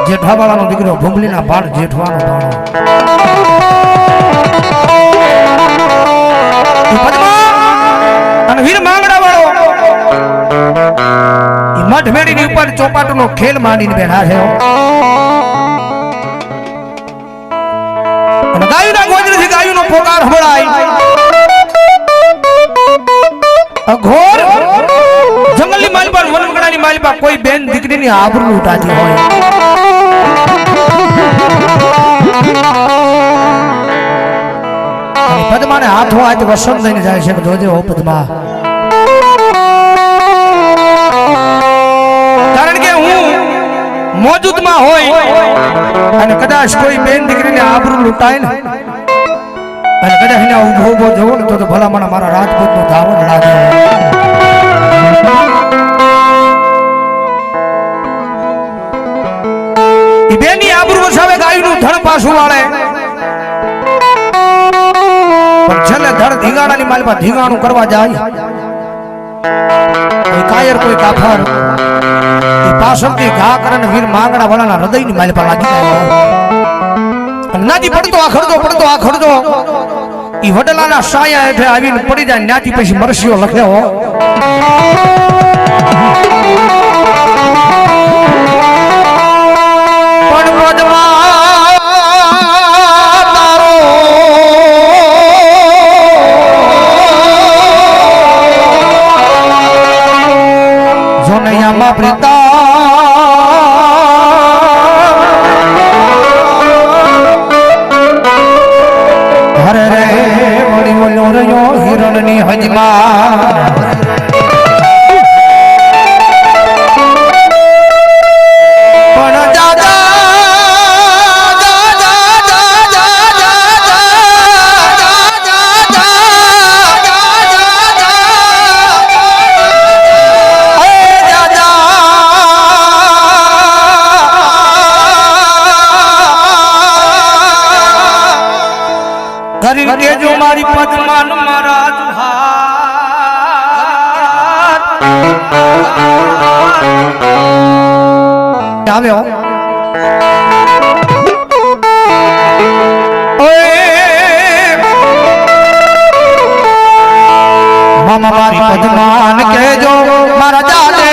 જેઠાવાળાનો દીકરો ભૂંગલીના બાળ જેઠવાનો બાળો અને વીર માંગડા વાળો મઠ મેળીની ઉપર ચોપાટનો ખેલ માંડીને બેઠા છે અને ગાયુના ગોદરેથી ગાયુનો પોકાર સંભળાય અઘોર જંગલની માલપા વનગડાની માલપા કોઈ બેન દીકરીની આબરૂ લૂંટાતી હોય પદ્માને હાથો આજ વસન લઈને જાય છે જોજે હો પદ્મા કારણ કે હું મોજૂદમાં હોય અને કદાચ કોઈ બેન દીકરીને આબરૂ લૂંટાય ને અને કદાચ એને ઉભો ઉભો જવો ને તો ભલામણ મારા રાજપૂતનું ધાવણ લાગે ઈ બેની આબરૂ વસાવે ગાયનું ધણ પાછું વાળે પણ છેલ્લે ધડ ધીંગાણાની માલમાં ધીંગાણું કરવા જાય કોઈ કાયર કોઈ કાફર ઈ પાછળથી ઘા કરે ને વીર માંગણા વાળાના હૃદયની માલમાં લાગી જાય નાજી પડતો આ ખડતો ઈ વડલાના સાયા હેઠે આવીને પડી જાય નાજી પછી મરસીઓ લખે હો હિરણની હજમાં જો મારી પદ્માન મારા આવ્યો મામા મારી પદ્માન કહેજો મારા જાને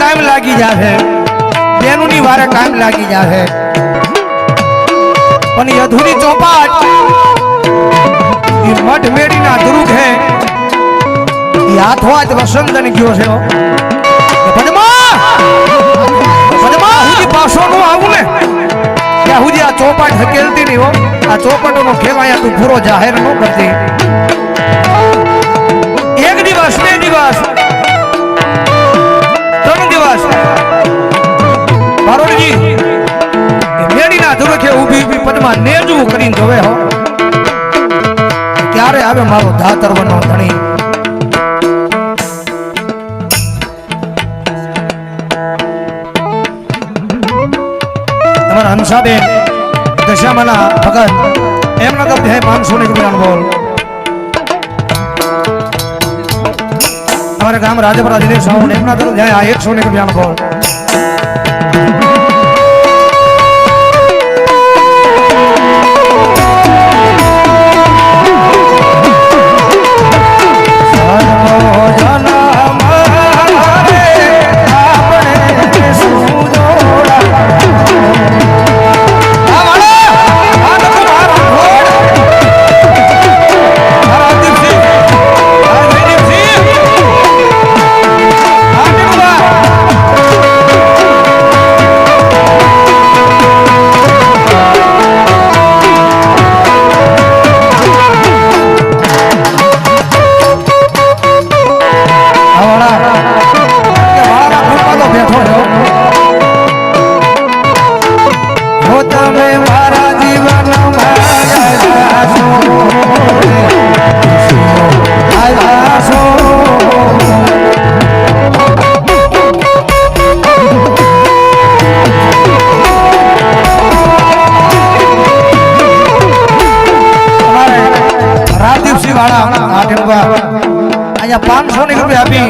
કામ લાગી જાહે બેનુની વારે કામ લાગી જાહે પણ એ અધૂરી ચોપાટ એ મઠ મેડીના દુરુગ હે એ હાથો હાથ વસંતન ગયો છે પદ્મા પદ્મા હુજી પાછો નો આવું ને ત્યાં હુજી આ ચોપાટ હકેલતી નહીં હો આ ચોપાટોનો ખેલ અહીંયા તું પૂરો જાહેર ન કરતી એક દિવસ બે દિવસ ત્રણ દિવસ બારોડજી મેડીના ધુરખે ઊભી ઊભી પદ્મા નેજું કરીને જોવે હો ક્યારે આવે મારો ધાતરવનો ધણી તમારા હંસાબેન દશામાના ભગત એમના તો 500 ની રૂપિયાનો બોલ हमारे गांव राजपुरा जिले साउंड एमना तो जाए 100 ने रुपया बोल અહીંયા 500 ની રૂપિયા આપી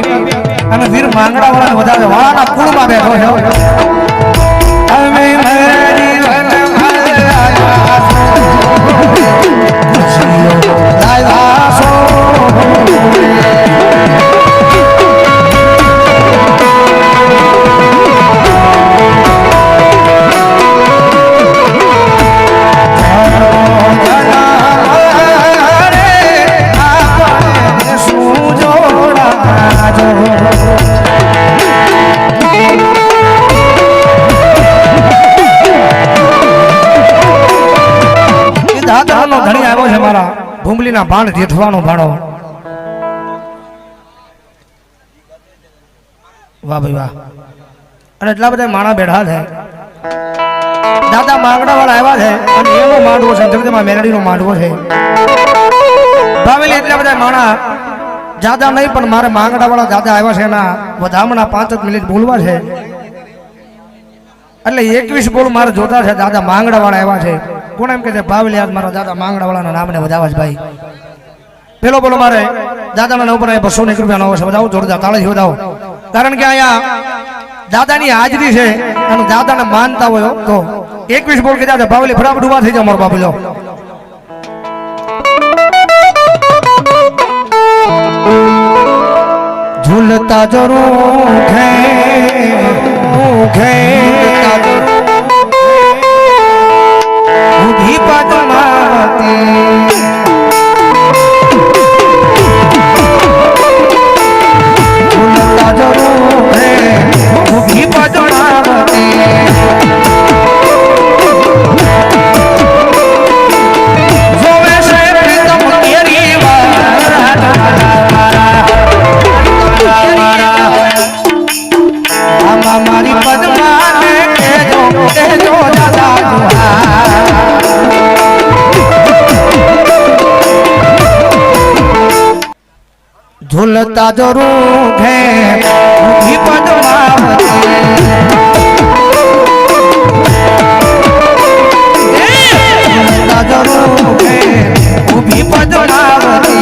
અને વીર માંગડા વાળાને વધારે વાળાના કુળમાં બેઠો છે અમે મારા જીવન ધણી આવ્યો છે મારા ભૂંગલીના ભાણ જેઠવાનો ભાણો વાહ ભાઈ વાહ અને એટલા બધા માણા બેઠા છે દાદા માંગડા વાળા આવ્યા છે અને એનો માંડવો છે જગદમાં મેલડીનો માંડવો છે ભાવેલી એટલા બધા માણા દાદા નહીં પણ મારે માંગડા વાળા દાદા આવ્યા છે એના વધામણા 5 મિનિટ બોલવા છે એટલે 21 બોલ મારે જોતા છે દાદા માંગડા વાળા આવ્યા છે કોણ એમ કે છે ભાવેલી આજ મારા દાદા માંગડા વાળાના નામને વધાવા છે ભાઈ પેલો બોલો મારે દાદાના નામ ઉપર 200 રૂપિયા નો છે બધાઓ જોરદાર તાળી વધાવો કારણ કે અહીંયા દાદાની હાજરી છે અને દાદાને માનતા હોય તો 21 બોલ કીધા છે ભાવેલી ફટાફટ ઉભા થઈ જાવ મારો બાપલો झूलता जरूर है भी पदमावती झूलता जरूर है भी पदमावती हमारी पद्मा ने जो दादा झूलता जरूर है भी पद्मावती झूलता जरूर है भी पद्मावती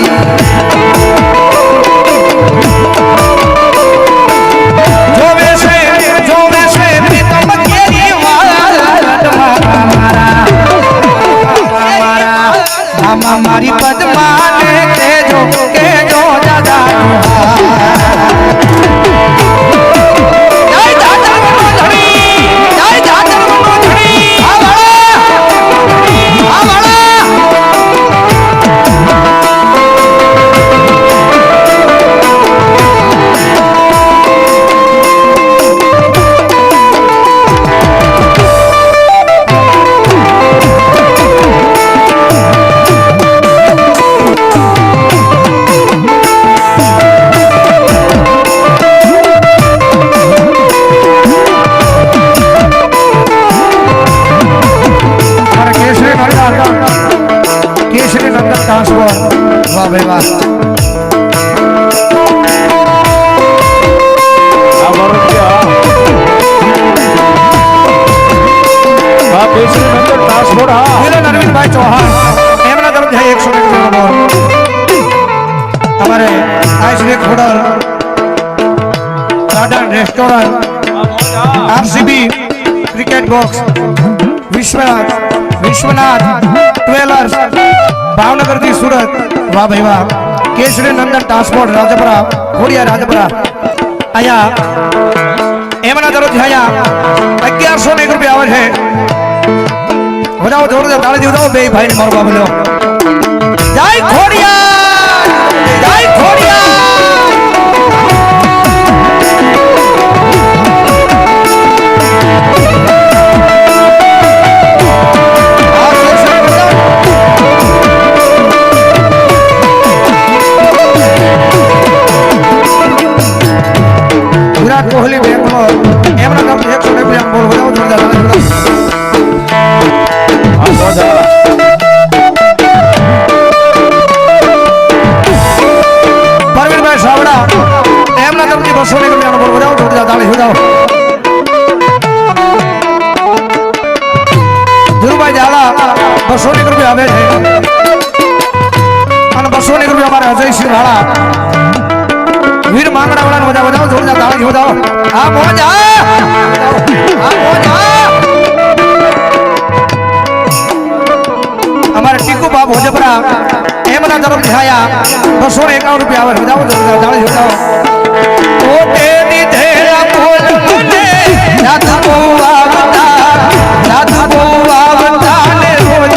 हमारी पद्मा ने के जो दादा garden restaurant RCB cricket box Vishwanath trailers Bhavnagar थी सूरत वाह भाई वाह केसरी नंदन ट्रांसपोर्ट राजपुरा खोड़िया राजपुरा आया एमना तरफ आया 1101 रुपया आवे है बजाओ जोरदार ताली दीओ बे भाई ने मारो बाबलो जय खोड़िया जय खोड़िया विराट कोहली बेंगलोर एमना कम 100 रुपया बोल बजाओ जोरदार परवीन भाई सावड़ा एमना कम 200 रुपया बोल बजाओ जोरदार ताली बजाओ ધીરુભાઈ ઝાલા 200 रुपया આવે છે અને 200 रुपया અમારે અજયસિંહ વાળા वीर मांगड़ा वाला बजाओ बजाओ जोरदार ताली बजाओ आ मोजा हमारे टीकू बाबू होजपरा एमना तरफ दिखाया 251 रुपया आवे बजाओ जोरदार ताली बजाओ ओ तेरी धेरा बोल मुने याद को आवता ने रोज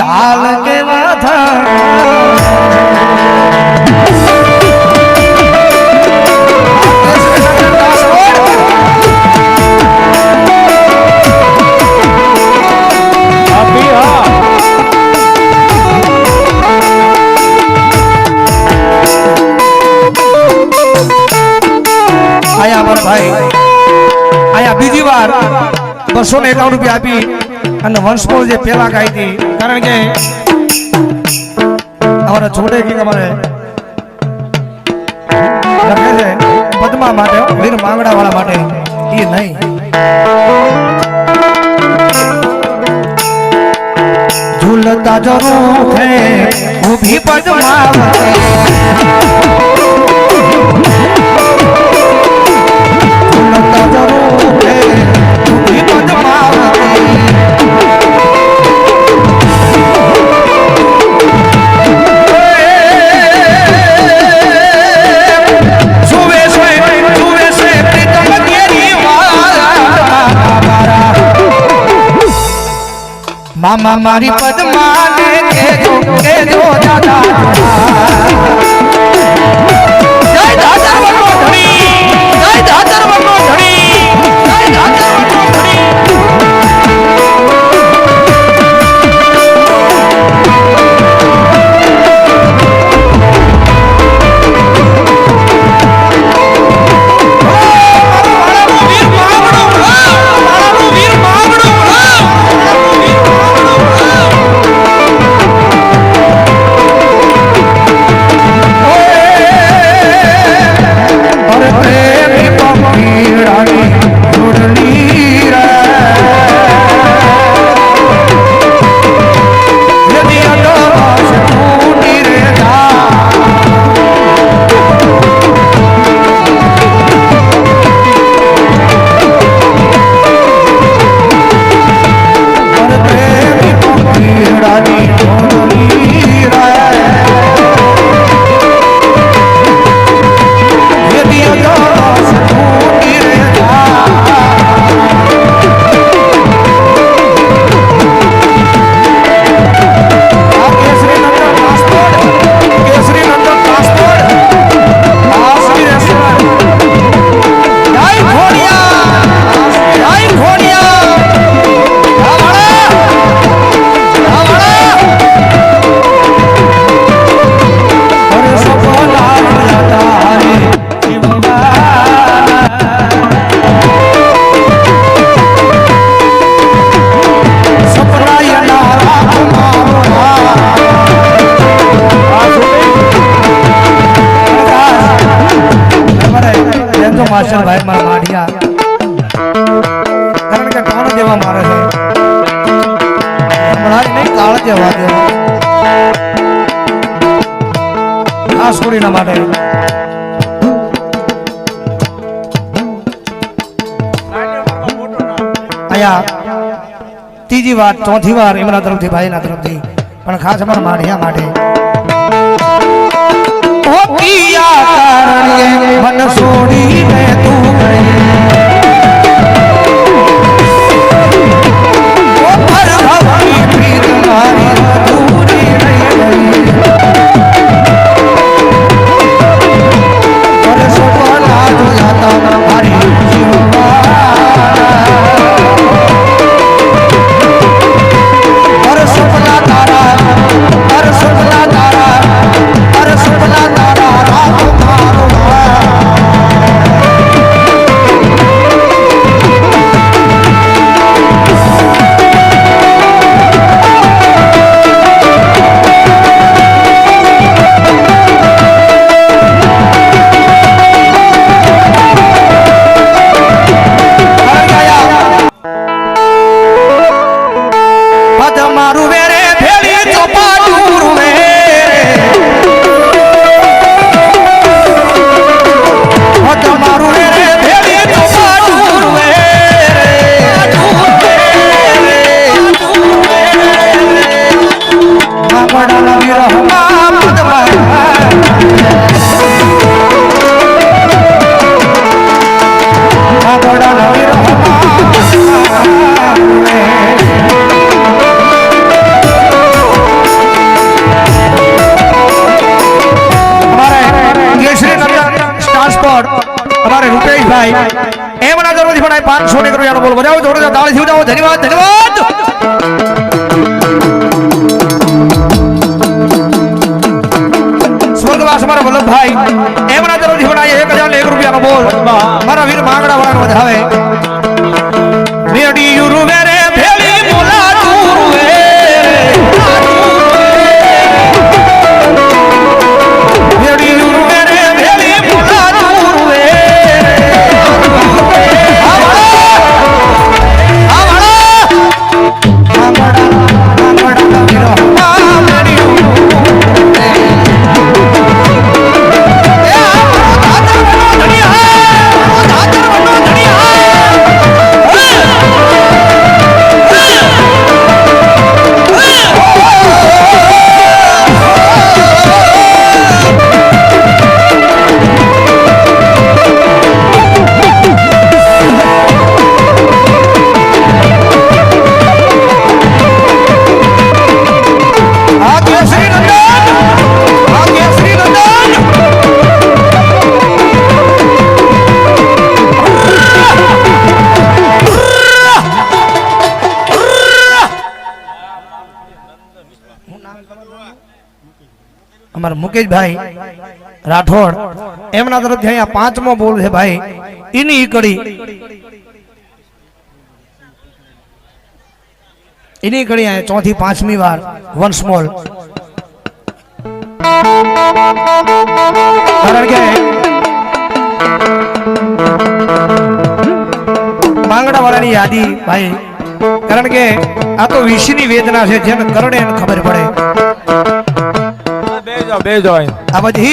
हाल के माथा आया हमारा भाई आया बीजी बार 251 रुपया आपी અને વંશમૂળ જે પેલા ગાઈ હતી કારણ કે અમારા છોડે કે અમારે લખે છે પદ્મા માટે વીર માંગડા વાળા માટે એ નહીં ઝૂલતા જરૂર છે ઊભી પદ્માવતી ઝૂલતા જરૂર છે ઊભી પદ્માવતી मामा मारी पद्मा ने के जो दादा जय दादा वनो धनी जय दादा वनो धनी जय दादा वनो धनी प्रेमी વાસણ ભાઈ મારા માઢિયા કારણ કે કોણ જેવા મારે છે હમણાં નહીં કાળ જેવા દેવા ખાસ કરીને માટે અહીંયા ત્રીજી વાર ચોથી વાર એમના તરફથી ભાઈના તરફથી પણ ખાસ અમારા માઢિયા માટે મન છોડીને તું हमारे रुपेश भाई एमना जरूर थी बनाए 500 ने करो यार बोल बजाओ जोर से ताली से बजाओ धन्यवाद धन्यवाद स्वर्गवास हमारा वल्लभ भाई एमना जरूर थी बनाए 1001 रुपया नो बोल हमारा वीर मांगड़ा वाला नो बजावे मेडी युरु मेरे भेली बोला तुरुवे मेडी युरु मेरे भेली बोला तुरुवे हमारे मुकेश भाई राठौड़ एमना तरफ यहाँ 5मो बोल है भाई इन्हीं कड़ी है चौथी 5મી बार वंस मोल कारण के मांगड़ा वाला यादी भाई कारण के आ तो विषयनी वेदना है जेने करणे खबर पड़े आ बधी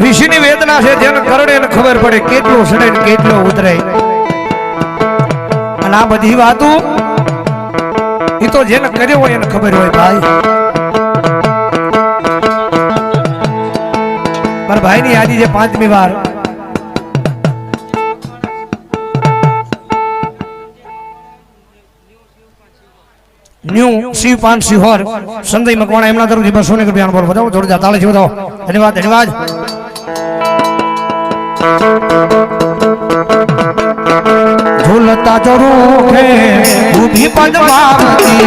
ऋषिनी वेदना છે જેને કરડે ને ખબર પડે કેટલો સડે ને કેટલો ઉતરે અને આ બધી વાતો ઈ તો જેને કર્યો હોય એને ખબર હોય ભાઈ મારા ભાઈની યાદી છે 5મી વાર न्यू शिव पान सिहोर संदई मकवाणा एमना तरफ 200 रुपया बोल बताओ जोरदार ताली से बताओ धन्यवाद धन्यवाद झूलता जरूर है ऊभी पद्मावती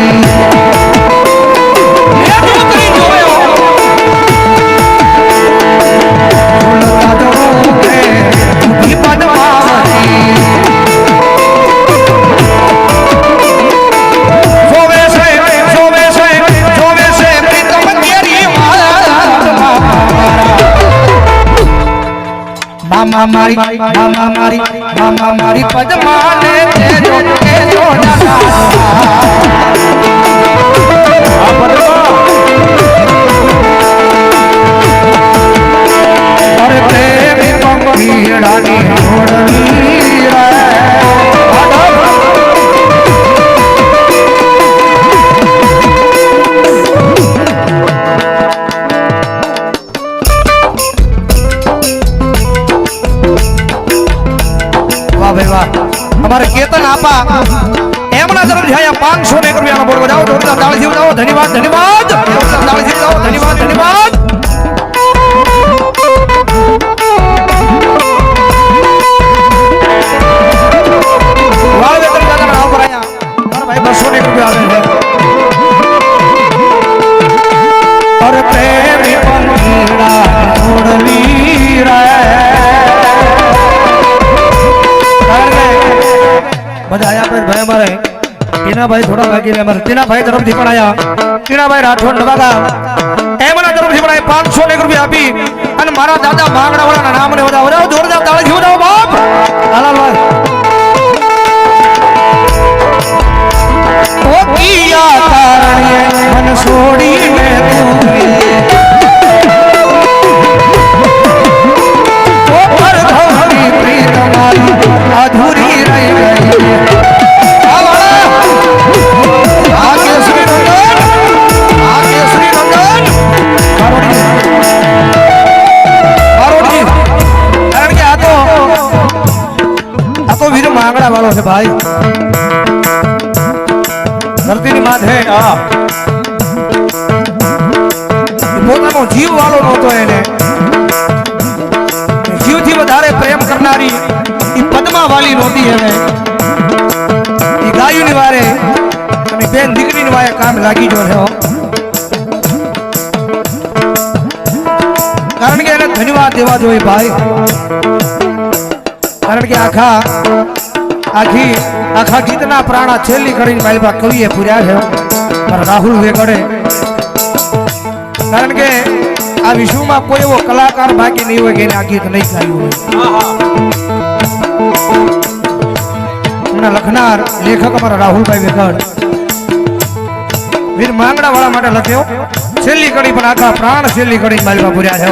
झूलता जरूर है ऊभी पद्मावती मामा મારી પદ્માને કેજો દાદા અરે પ્રેમી પંખીડાની હોડલી हमारे केतन आपा एमना तरफ जाया 500 ने रुपया बोल बजाओ जोरदार ताली बजाओ धन्यवाद धन्यवाद जोरदार ताली बजाओ धन्यवाद धन्यवाद वाह वेतन दादा नाव पर आया और भाई 200 ने रुपया आवे है और प्रेमी पंखीड़ा उड़ली रे બધા આયા ભાઈ અમારે ટીનાભાઈ થોડા બાકી રે અમારે ટીનાભાઈ તરફથી પણ આયા ટીનાભાઈ રાઠોડ નવાગા એમના તરફથી પણ 500 રૂપિયા આપી અને મારા દાદા માંગડા વાળાના નામને વધાવો જોરદાર તાળી જીવડાવો બાપ લાલાભાઈ ઓ કિયા કારણે મન છોડીને તું ઓ પર ધવની પ્રીત મારી અધૂરી રહી ગઈ માંગડા વાળો છે ભાઈ ધરતીની માથે પોતાનો જીવ વાળો નહોતો એને જીવથી વધારે પ્રેમ કરનારી એ પદ્મા વાલી નહોતી એને એ ગાયુની વારે અને બેન દીકરીની વારે કામ લાગી ગયો છે કારણ કે એને ધન્યવાદ દેવા જોઈએ ભાઈ કારણ કે આખા ગીતના પ્રાણા છેલ્લી કરીને મારી કવિએ પૂર્યા છે પણ રાહુલ વેગડે કારણ કે આ વિશ્વમાં કોઈ એવો કલાકાર બાકી નહીં હોય કે એને આ ગીત નહીં ગાયું હોય લખનાર લેખક અમારા રાહુલભાઈ વેગડ વીર માંગડા વાળા માટે લખ્યો છેલ્લી કડી પણ આખા પ્રાણ છેલ્લી કડી મારી પૂર્યા છે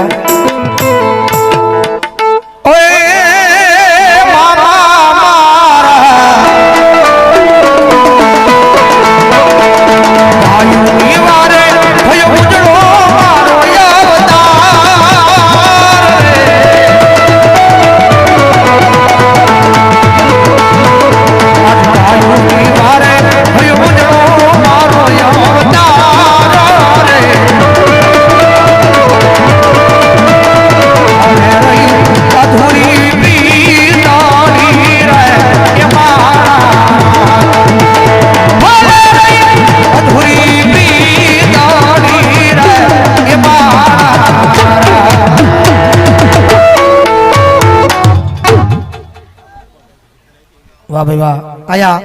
વાહ ભાઈ વાહ આયા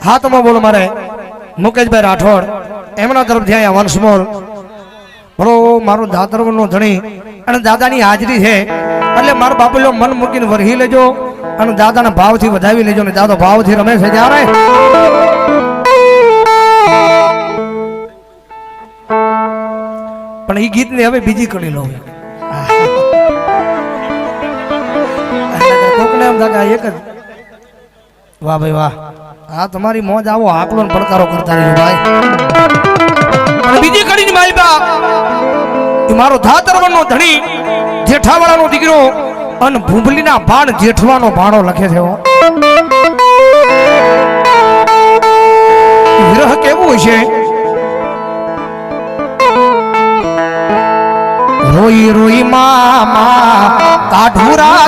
હાથમાં બોલો મારે મુકેશભાઈ રાઠોડ એમના તરફથી આયા વંશમોલ બોલો મારું દાતરવનો ધણી અને દાદાની હાજરી છે એટલે મારો બાપુલો મન મૂકીને વરહી લેજો અને દાદાના ભાવથી વધાવી લેજો ને દાદો ભાવથી રમે છે જ્યારે પણ એ ગીતને હવે બીજી કરી લો કોકને એમ દાદા એક જ વાહ ભાઈ વાહ હા તમારી મોજ આવો આકલો ને પડકારો કરતા રહેજો ભાઈ અને બીજી કડીની માલપા એ મારો ધાતરવનો ધણી જેઠાવાળાનો દીકરો અને ભૂંભલીના ભાણ જેઠવાનો ભાણો લખે છે વિરહ કેવું છે રોઈ રોઈ મામા કાઢુરા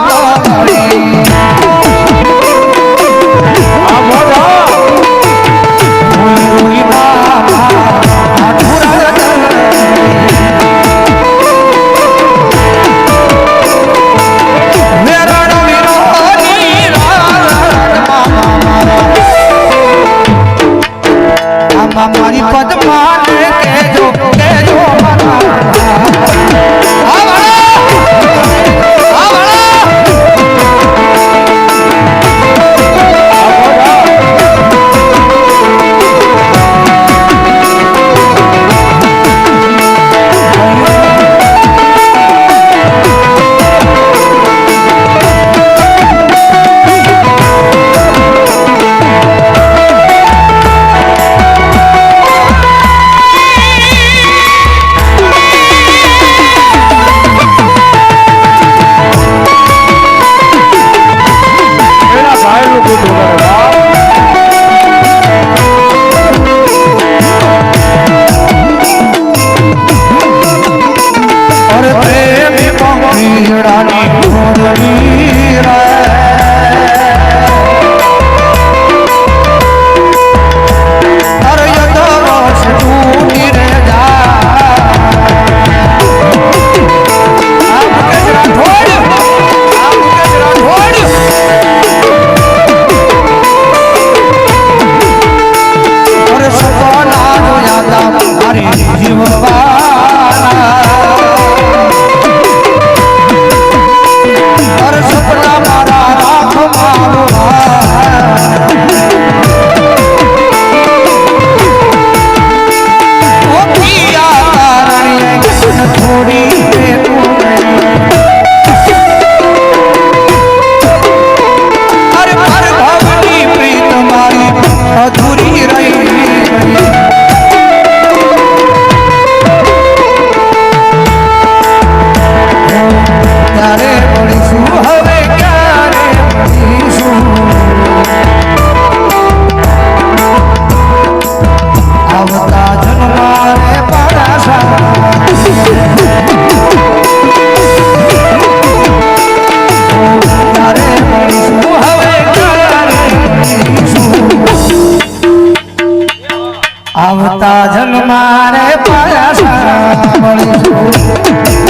મારી પદ્માને કેજો કેજો આ વાળા આવતા જન્મારે પાયા મળીશું